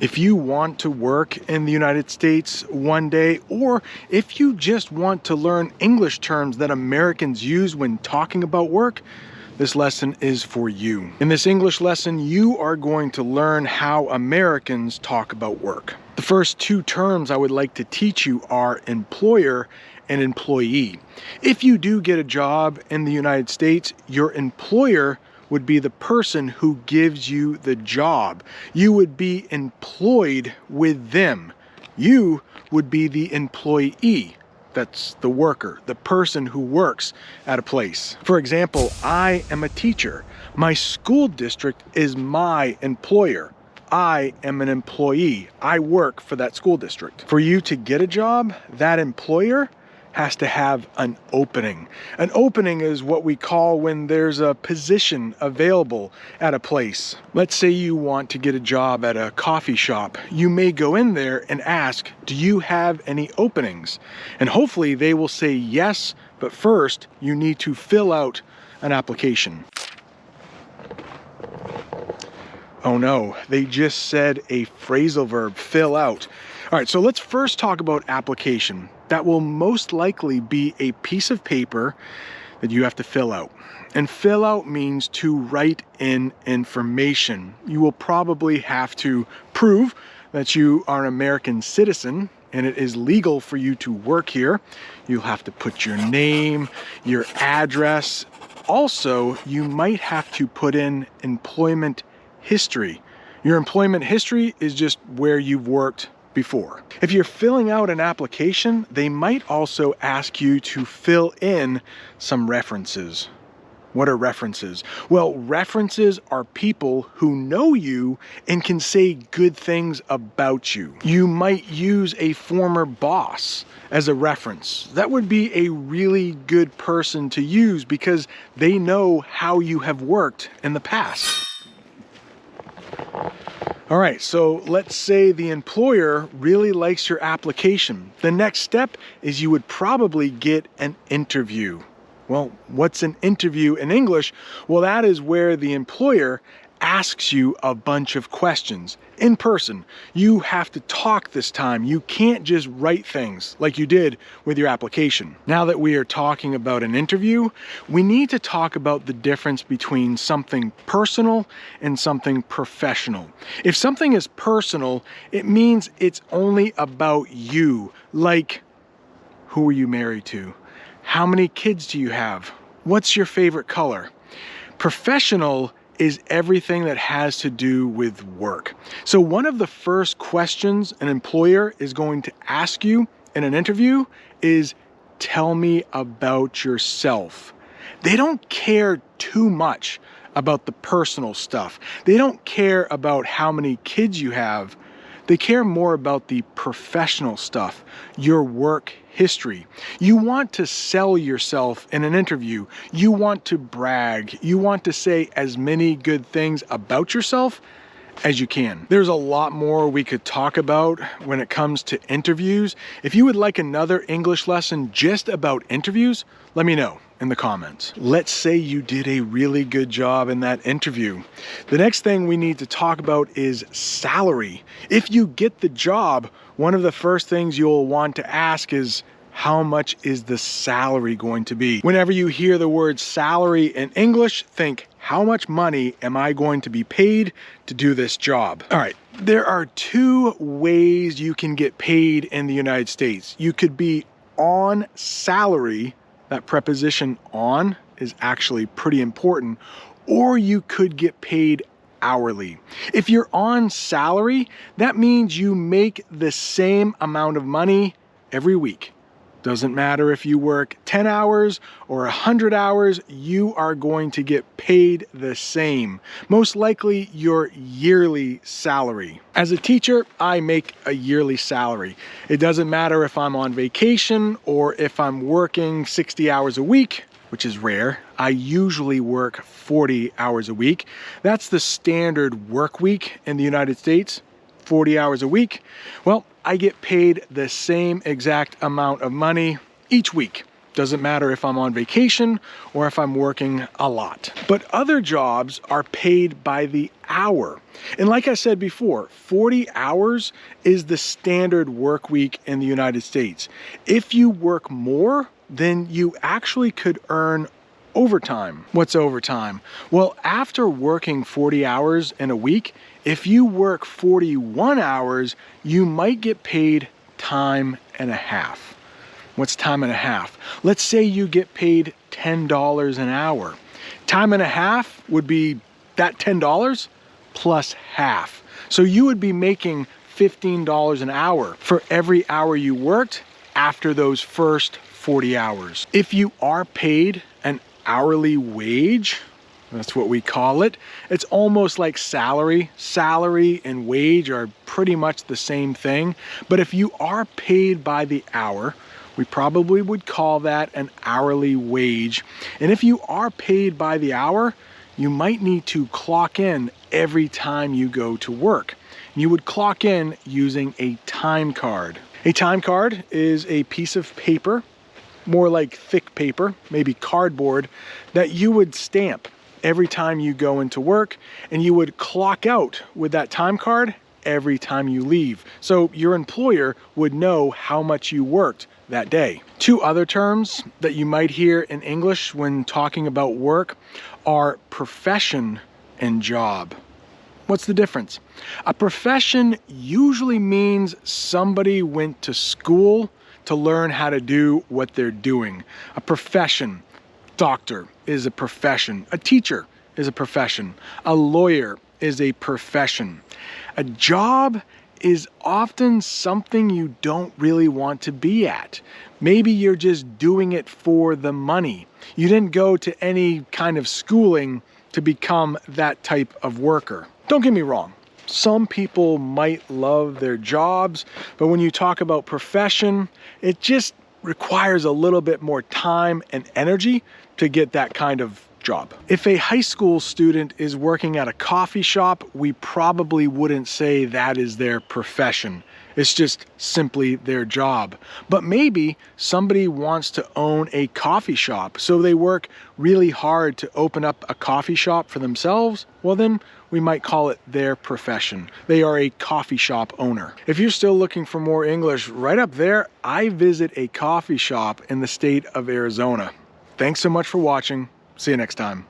If you want to work in the United States one day, or if you just want to learn English terms that Americans use when talking about work, this lesson is for you. In this English lesson, you are going to learn how Americans talk about work. The first two terms I would like to teach you are employer and employee. If you do get a job in the United States, your employer would be the person who gives you the job. You would be employed with them. You would be the employee. That's the worker, the person who works at a place. For example, I am a teacher. My school district is my employer. I am an employee. I work for that school district. For you to get a job, that employer has to have an opening. An opening is what we call when there's a position available at a place. Let's say you want to get a job at a coffee shop. You may go in there and ask, do you have any openings? And hopefully they will say yes, but first you need to fill out an application. Oh no, they just said a phrasal verb, fill out. All right, so let's first talk about application. That will most likely be a piece of paper that you have to fill out. And fill out means to write in information. You will probably have to prove that you are an American citizen and it is legal for you to work here. You'll have to put your name, your address. Also, you might have to put in employment history. Your employment history is just where you've worked before. If you're filling out an application, they might also ask you to fill in some references. What are references? Well, references are people who know you and can say good things about you. You might use a former boss as a reference. That would be a really good person to use because they know how you have worked in the past. All right, so let's say the employer really likes your application. The next step is you would probably get an interview. Well, what's an interview in English? Well, that is where the employer asks you a bunch of questions in person. You have to talk this time. You can't just write things like you did with your application. Now that we are talking about an interview, we need to talk about the difference between something personal and something professional. If something is personal, it means it's only about you. Like, who are you married to? How many kids do you have? What's your favorite color? Professional is everything that has to do with work. So one of the first questions an employer is going to ask you in an interview is, tell me about yourself. They don't care too much about the personal stuff. They don't care about how many kids you have. They care more about the professional stuff, your work history. You want to sell yourself in an interview. You want to brag. You want to say as many good things about yourself as you can. There's a lot more we could talk about when it comes to interviews. If you would like another English lesson just about interviews, let me know in the comments. Let's say you did a really good job in that interview. The next thing we need to talk about is salary. If you get the job, one of the first things you'll want to ask is, how much is the salary going to be? Whenever you hear the word salary in English, think, how much money am I going to be paid to do this job? All right, there are two ways you can get paid in the United States. You could be on salary. That preposition on is actually pretty important, or you could get paid hourly. If you're on salary, that means you make the same amount of money every week. Doesn't matter if you work 10 hours or 100 hours, you are going to get paid the same. Most likely your yearly salary. As a teacher, I make a yearly salary. It doesn't matter if I'm on vacation or if I'm working 60 hours a week, which is rare. I usually work 40 hours a week. That's the standard work week in the United States, 40 hours a week. Well, I get paid the same exact amount of money each week. Doesn't matter if I'm on vacation or if I'm working a lot. But other jobs are paid by the hour. And like I said before, 40 hours is the standard work week in the United States. If you work more, then you actually could earn overtime. What's overtime? Well, after working 40 hours in a week, if you work 41 hours, you might get paid time and a half. What's time and a half? Let's say you get paid $10 an hour. Time and a half would be that $10 plus half. So you would be making $15 an hour for every hour you worked after those first 40 hours. If you are paid an hourly wage, that's what we call it. It's almost like salary. Salary and wage are pretty much the same thing. But if you are paid by the hour, we probably would call that an hourly wage. And if you are paid by the hour, you might need to clock in every time you go to work. You would clock in using a time card. A time card is a piece of paper, more like thick paper, maybe cardboard, that you would stamp every time you go into work, and you would clock out with that time card every time you leave. So your employer would know how much you worked that day. Two other terms that you might hear in English when talking about work are profession and job. What's the difference? A profession usually means somebody went to school to learn how to do what they're doing. A profession, doctor is a profession. A teacher is a profession. A lawyer is a profession. A job is often something you don't really want to be at. Maybe you're just doing it for the money. You didn't go to any kind of schooling to become that type of worker. Don't get me wrong. Some people might love their jobs, but when you talk about profession, it just requires a little bit more time and energy to get that kind of job. If a high school student is working at a coffee shop, we probably wouldn't say that is their profession. It's just simply their job. But maybe somebody wants to own a coffee shop, so they work really hard to open up a coffee shop for themselves. Well, then we might call it their profession. They are a coffee shop owner. If you're still looking for more English, right up there, I visit a coffee shop in the state of Arizona. Thanks so much for watching. See you next time.